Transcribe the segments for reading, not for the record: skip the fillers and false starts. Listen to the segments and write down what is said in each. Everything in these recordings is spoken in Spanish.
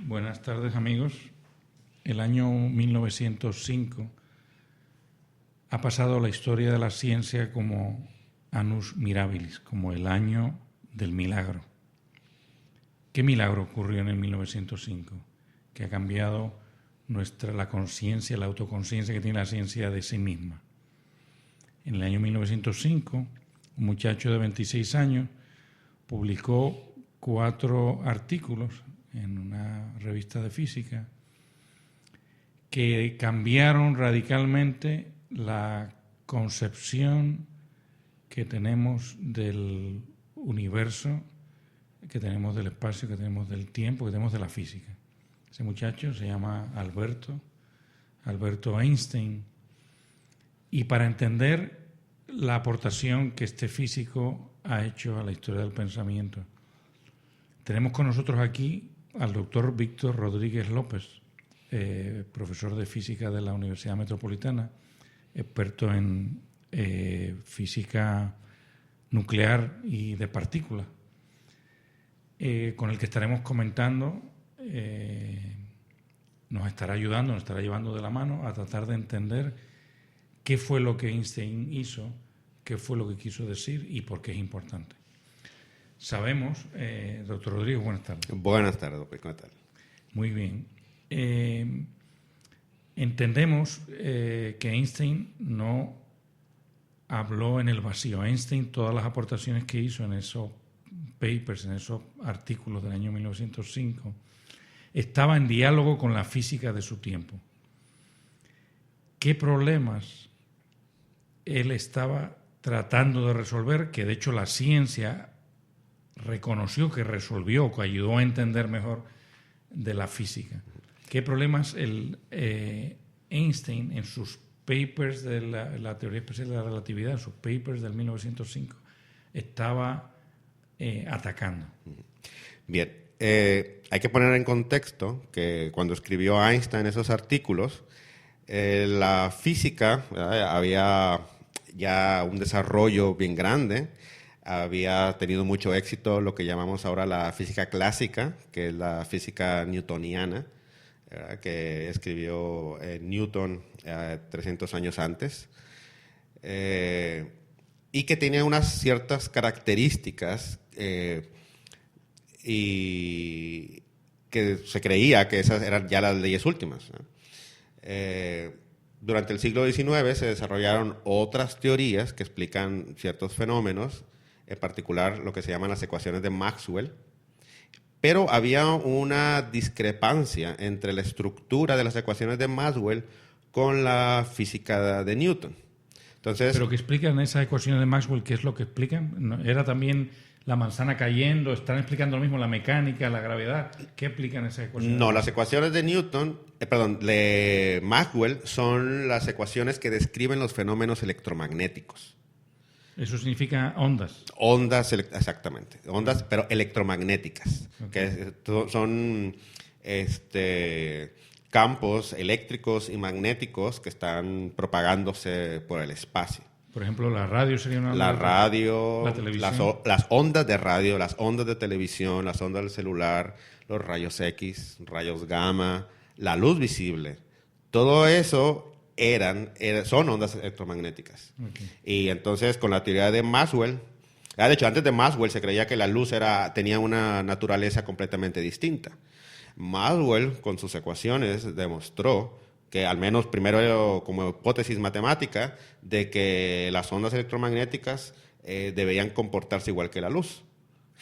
Buenas tardes, amigos. El año 1905 ha pasado a la historia de la ciencia como Annus Mirabilis, como el año del milagro. ¿Qué milagro ocurrió en el 1905? Que ha cambiado la conciencia, la autoconciencia que tiene la ciencia de sí misma. En el año 1905, un muchacho de 26 años publicó 4 artículos en una revista de física que cambiaron radicalmente la concepción que tenemos del universo, que tenemos del espacio, que tenemos del tiempo, que tenemos de la física. Ese muchacho se llama Alberto Einstein. Y para entender la aportación que este físico ha hecho a la historia del pensamiento, tenemos con nosotros aquí al doctor Víctor Rodríguez López, profesor de física de la Universidad Metropolitana, experto en física nuclear y de partículas, con el que estaremos comentando, nos estará ayudando, nos estará llevando de la mano a tratar de entender qué fue lo que Einstein hizo, qué fue lo que quiso decir y por qué es importante. Sabemos, doctor Rodríguez, buenas tardes. Buenas tardes, doctor. ¿Cómo tal? Muy bien. Entendemos que Einstein no habló en el vacío. Einstein, todas las aportaciones que hizo en esos papers, en esos artículos del año 1905, estaba en diálogo con la física de su tiempo. ¿Qué problemas él estaba tratando de resolver? Que de hecho la ciencia reconoció que resolvió, que ayudó a entender mejor de la física. ¿Qué problemas Einstein en sus papers de la teoría especial de la relatividad, en sus papers del 1905, estaba atacando? Bien, hay que poner en contexto que cuando escribió Einstein esos artículos, la física había ya un desarrollo bien grande. Había tenido mucho éxito lo que llamamos ahora la física clásica, que es la física newtoniana, ¿verdad?, que escribió Newton 300 años antes, y que tenía unas ciertas características y que se creía que esas eran ya las leyes últimas, ¿no? Durante el siglo XIX se desarrollaron otras teorías que explican ciertos fenómenos, en particular lo que se llaman las ecuaciones de Maxwell, pero había una discrepancia entre la estructura de las ecuaciones de Maxwell con la física de Newton. Entonces, ¿pero qué explican esas ecuaciones de Maxwell? ¿Qué es lo que explican? ¿Era también la manzana cayendo? ¿Están explicando lo mismo la mecánica, la gravedad? ¿Qué explican esas ecuaciones? No, las ecuaciones de de Maxwell son las ecuaciones que describen los fenómenos electromagnéticos. Eso significa ondas. Ondas, exactamente. Ondas, pero electromagnéticas. Okay. Que son campos eléctricos y magnéticos que están propagándose por el espacio. Por ejemplo, la radio sería una onda. La radio, la televisión. Las ondas de radio, las ondas de televisión, las ondas del celular, los rayos X, rayos gamma, la luz visible. Todo eso son ondas electromagnéticas. Okay. Y entonces, con la teoría de Maxwell, de hecho, antes de Maxwell se creía que la luz tenía una naturaleza completamente distinta. Maxwell, con sus ecuaciones, demostró que, al menos primero como hipótesis matemática, de que las ondas electromagnéticas deberían comportarse igual que la luz.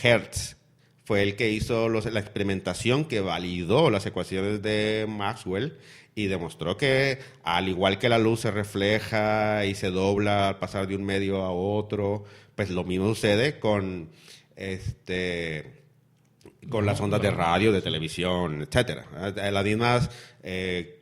Hertz fue el que hizo la experimentación que validó las ecuaciones de Maxwell y demostró que, al igual que la luz se refleja y se dobla al pasar de un medio a otro, pues lo mismo sucede con las ondas de radio, de televisión, etcétera. Las mismas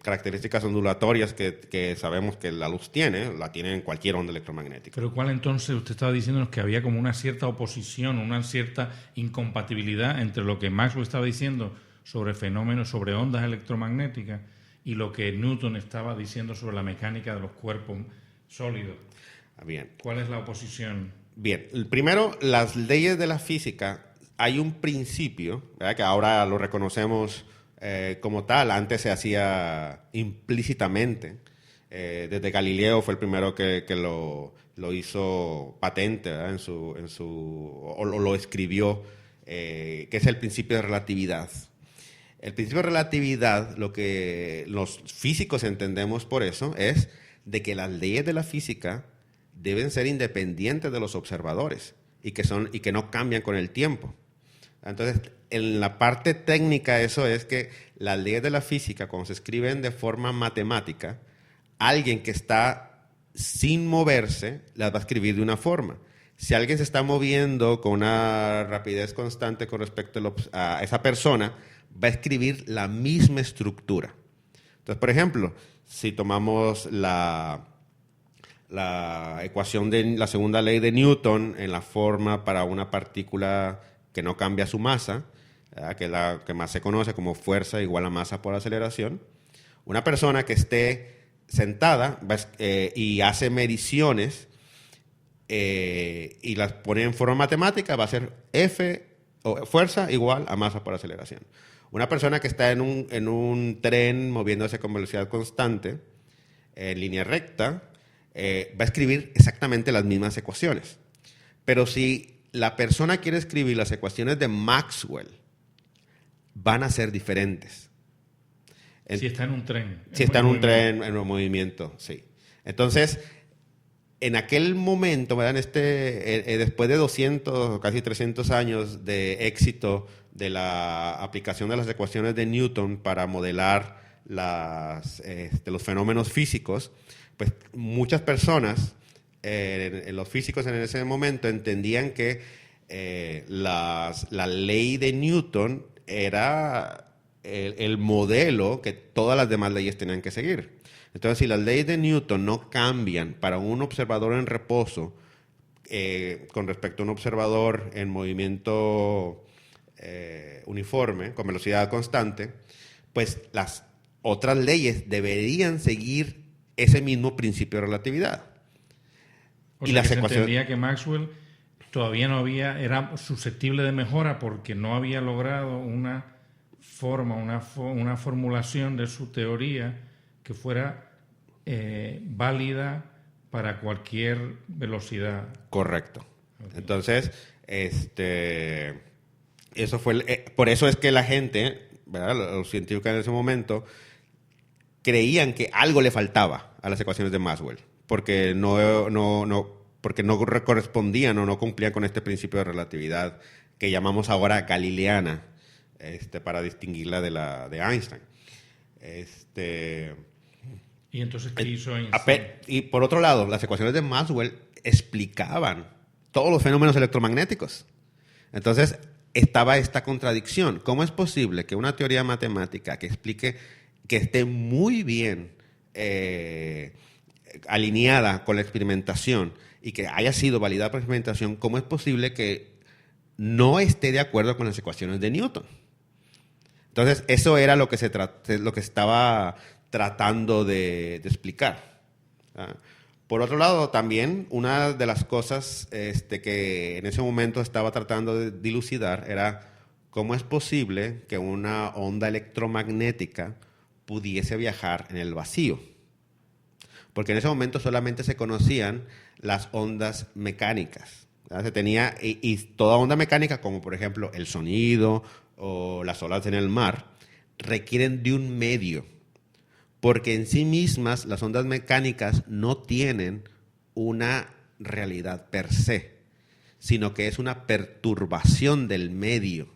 características ondulatorias que sabemos que la luz la tiene en cualquier onda electromagnética. Pero ¿cuál entonces? Usted estaba diciéndonos que había como una cierta oposición, una cierta incompatibilidad entre lo que Maxwell estaba diciendo sobre fenómenos, sobre ondas electromagnéticas, y lo que Newton estaba diciendo sobre la mecánica de los cuerpos sólidos. Bien. ¿Cuál es la oposición? Bien, primero, las leyes de la física, hay un principio, ¿verdad?, que ahora lo reconocemos como tal. Antes se hacía implícitamente. Desde Galileo fue el primero que lo hizo patente, ¿verdad? O lo escribió, que es el principio de relatividad. El principio de relatividad, lo que los físicos entendemos por eso, es de que las leyes de la física deben ser independientes de los observadores y que no cambian con el tiempo. Entonces, en la parte técnica, eso es que las leyes de la física, cuando se escriben de forma matemática, alguien que está sin moverse las va a escribir de una forma. Si alguien se está moviendo con una rapidez constante con respecto a esa persona, va a escribir la misma estructura. Entonces, por ejemplo, si tomamos la ecuación de la segunda ley de Newton en la forma para una partícula que no cambia su masa, que es la que más se conoce como fuerza igual a masa por aceleración, una persona que esté sentada y hace mediciones y las pone en forma matemática, va a ser F, o fuerza igual a masa por aceleración. Una persona que está en un tren moviéndose con velocidad constante, en línea recta, va a escribir exactamente las mismas ecuaciones. Pero si la persona quiere escribir las ecuaciones de Maxwell, van a ser diferentes. Si está en un tren. Si está en un tren, en un movimiento, sí. Entonces, en aquel momento, ¿verdad? Después de 200, casi 300 años de éxito de la aplicación de las ecuaciones de Newton para modelar los fenómenos físicos, pues muchas personas, los físicos en ese momento, entendían que la ley de Newton era el modelo que todas las demás leyes tenían que seguir. Entonces, si las leyes de Newton no cambian para un observador en reposo con respecto a un observador en movimiento uniforme, con velocidad constante, pues las otras leyes deberían seguir ese mismo principio de relatividad. O sea, que se entendía que Maxwell todavía era susceptible de mejora porque no había logrado una formulación de su teoría que fuera válida para cualquier velocidad. Correcto. Okay. Entonces, eso fue por eso es que la gente, ¿verdad? Los científicos en ese momento creían que algo le faltaba a las ecuaciones de Maxwell, porque porque no correspondían o no cumplían con este principio de relatividad que llamamos ahora galileana, para distinguirla de Einstein. ¿Y entonces qué hizo Einstein? Y por otro lado, las ecuaciones de Maxwell explicaban todos los fenómenos electromagnéticos. Entonces, estaba esta contradicción. ¿Cómo es posible que una teoría matemática que explique, que esté muy bien alineada con la experimentación y que haya sido validada por la experimentación, cómo es posible que no esté de acuerdo con las ecuaciones de Newton? Entonces, eso era lo que estaba tratando de explicar. Por otro lado, también una de las cosas que en ese momento estaba tratando de dilucidar era cómo es posible que una onda electromagnética pudiese viajar en el vacío. Porque en ese momento solamente se conocían las ondas mecánicas. Se tenía, y toda onda mecánica, como por ejemplo el sonido o las olas en el mar, requieren de un medio. Porque en sí mismas las ondas mecánicas no tienen una realidad per se, sino que es una perturbación del medio.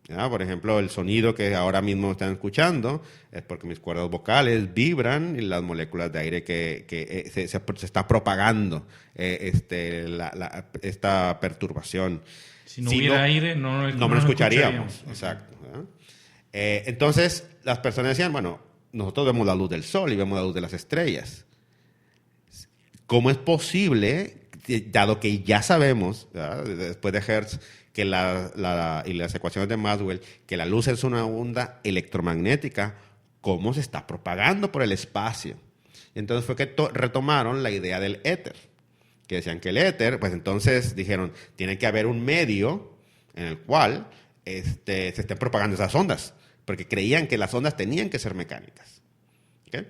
Por ejemplo, el sonido que ahora mismo están escuchando es porque mis cuerdas vocales vibran y las moléculas de aire que se está propagando esta perturbación. Si no hubiera aire, no lo escucharíamos. Exacto. Entonces, las personas decían, bueno, nosotros vemos la luz del sol y vemos la luz de las estrellas. ¿Cómo es posible, dado que ya sabemos, ¿verdad?, después de Hertz, que y las ecuaciones de Maxwell, que la luz es una onda electromagnética, cómo se está propagando por el espacio? Entonces fue que retomaron la idea del éter, que decían que el éter, pues entonces dijeron, tiene que haber un medio en el cual se estén propagando esas ondas, porque creían que las ondas tenían que ser mecánicas. ¿Okay?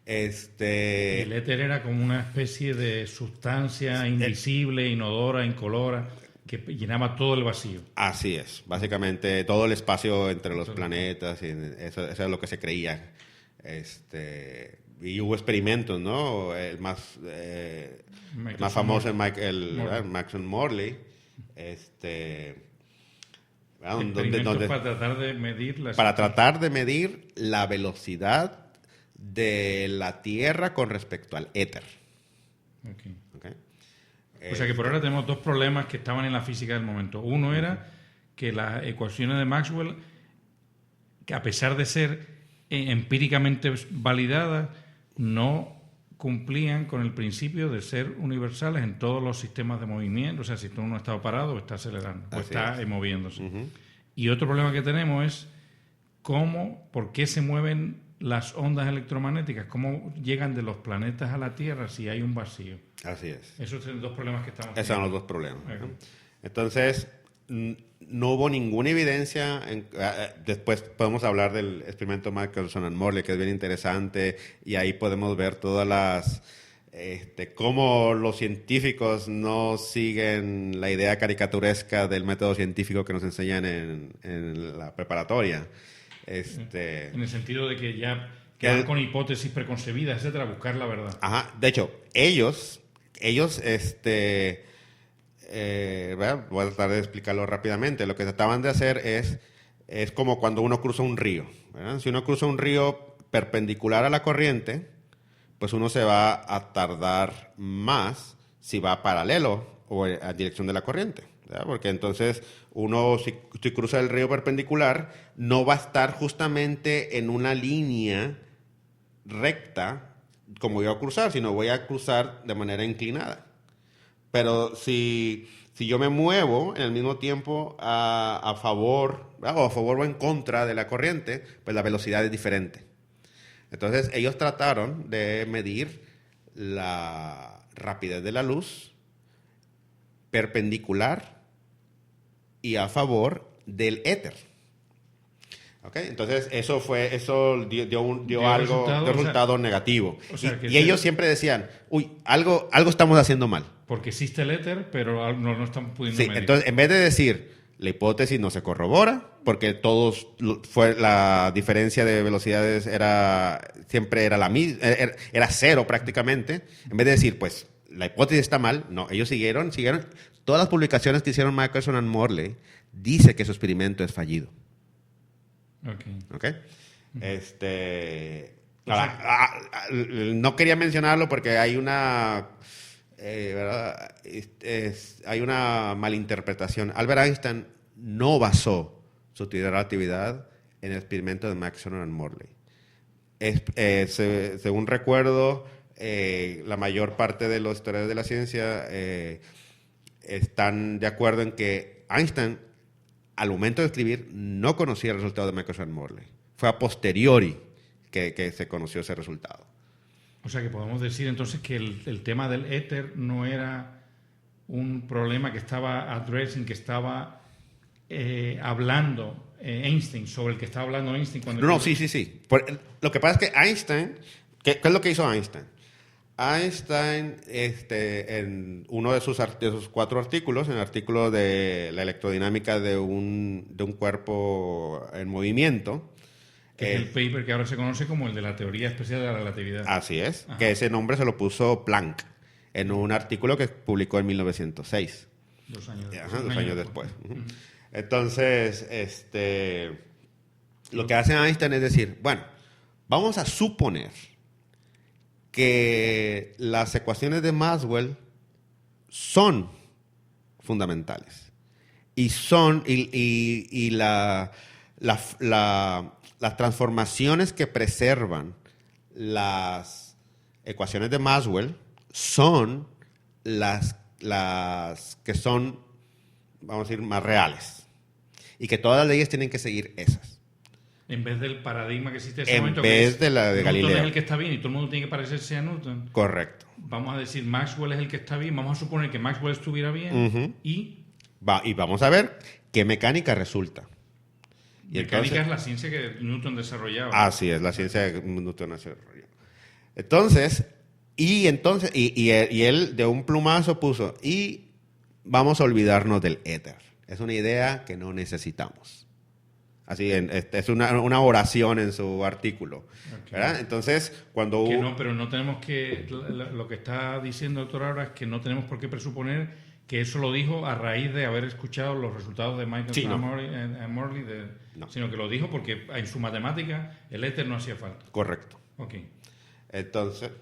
El éter era como una especie de sustancia invisible, inodora, incolora, que llenaba todo el vacío. Así es, básicamente todo el espacio entre los planetas, y eso es lo que se creía. Y hubo experimentos, ¿no? El más famoso es Maxwell Morley. Experimentos para tratar de medir la velocidad de la Tierra con respecto al éter. Okay. O sea que por ahora tenemos dos problemas que estaban en la física del momento. Uno era que las ecuaciones de Maxwell, que a pesar de ser empíricamente validadas, no cumplían con el principio de ser universales en todos los sistemas de movimiento. O sea, si uno está parado o está acelerando o está moviéndose. Y otro problema que tenemos es por qué se mueven las ondas electromagnéticas, cómo llegan de los planetas a la Tierra si hay un vacío. Así es. Esos son dos problemas que estamos Esos son los dos problemas. Entonces, no hubo ninguna evidencia. Después podemos hablar del experimento Michelson and Morley, que es bien interesante, y ahí podemos ver todas las... cómo los científicos no siguen la idea caricaturesca del método científico que nos enseñan en la preparatoria. En el sentido de que ya quedan con hipótesis preconcebidas, etcétera, buscar la verdad. Ajá. De hecho, ellos voy a tratar de explicarlo rápidamente. Lo que trataban de hacer es como cuando uno cruza un río, ¿verdad? Si uno cruza un río perpendicular a la corriente, pues uno se va a tardar más si va paralelo o a dirección de la corriente, ¿verdad? Porque entonces uno, si cruza el río perpendicular, no va a estar justamente en una línea recta como voy a cruzar, sino voy a cruzar de manera inclinada. Pero si yo me muevo en el mismo tiempo a favor o en contra de la corriente, pues la velocidad es diferente. Entonces ellos trataron de medir la rapidez de la luz perpendicular y a favor del éter. ¿Okay? Entonces eso dio resultado negativo. O sea, y ellos siempre decían, algo estamos haciendo mal. Porque existe el éter, pero no estamos pudiendo medir. Entonces, en vez de decir, la hipótesis no se corrobora, porque la diferencia de velocidades siempre era la misma, era cero prácticamente. En vez de decir, pues, la hipótesis está mal, no, ellos siguieron. Todas las publicaciones que hicieron Michelson and Morley dice que su experimento es fallido. Okay. No quería mencionarlo porque hay una hay una malinterpretación. Albert Einstein no basó su teoría de la relatividad en el experimento de Michelson and Morley. Según recuerdo, la mayor parte de los historiadores de la ciencia están de acuerdo en que Einstein, al momento de escribir, no conocía el resultado de Michelson and Morley. Fue a posteriori que se conoció ese resultado. O sea que podemos decir entonces que el tema del éter no era un problema que estaba addressing, que estaba hablando Einstein, sobre el que estaba hablando Einstein. Sí. Lo que pasa es que Einstein, ¿qué es lo que hizo Einstein? Einstein, en uno de sus 4 artículos, en el artículo de la electrodinámica de un cuerpo en movimiento, que es el paper que ahora se conoce como el de la teoría especial de la relatividad. Así es. Ajá. Que ese nombre se lo puso Planck en un artículo que publicó en 1906. 2 años después. Ajá, 2 años después. Uh-huh. Entonces, lo que hace Einstein es decir, bueno, vamos a suponer que las ecuaciones de Maxwell son fundamentales y las transformaciones que preservan las ecuaciones de Maxwell son las que son, vamos a decir, más reales, y que todas las leyes tienen que seguir esas. En vez del paradigma que existe en ese momento. En vez de la de Galileo. Newton es el que está bien y todo el mundo tiene que parecerse a Newton. Correcto. Vamos a decir Maxwell es el que está bien. Vamos a suponer que Maxwell estuviera bien. Uh-huh. Y vamos a ver qué mecánica resulta. Y mecánica es la ciencia que Newton desarrollaba. Así es, la ciencia que Newton desarrolló. Entonces, y él de un plumazo puso, y vamos a olvidarnos del éter. Es una idea que no necesitamos. Así, es una oración en su artículo. Okay. ¿Verdad? Entonces, cuando que no, pero no tenemos que... Lo que está diciendo el doctor ahora es que no tenemos por qué presuponer que eso lo dijo a raíz de haber escuchado los resultados de Michael Morley, sino que lo dijo porque en su matemática el éter no hacía falta. Correcto. Ok. Entonces,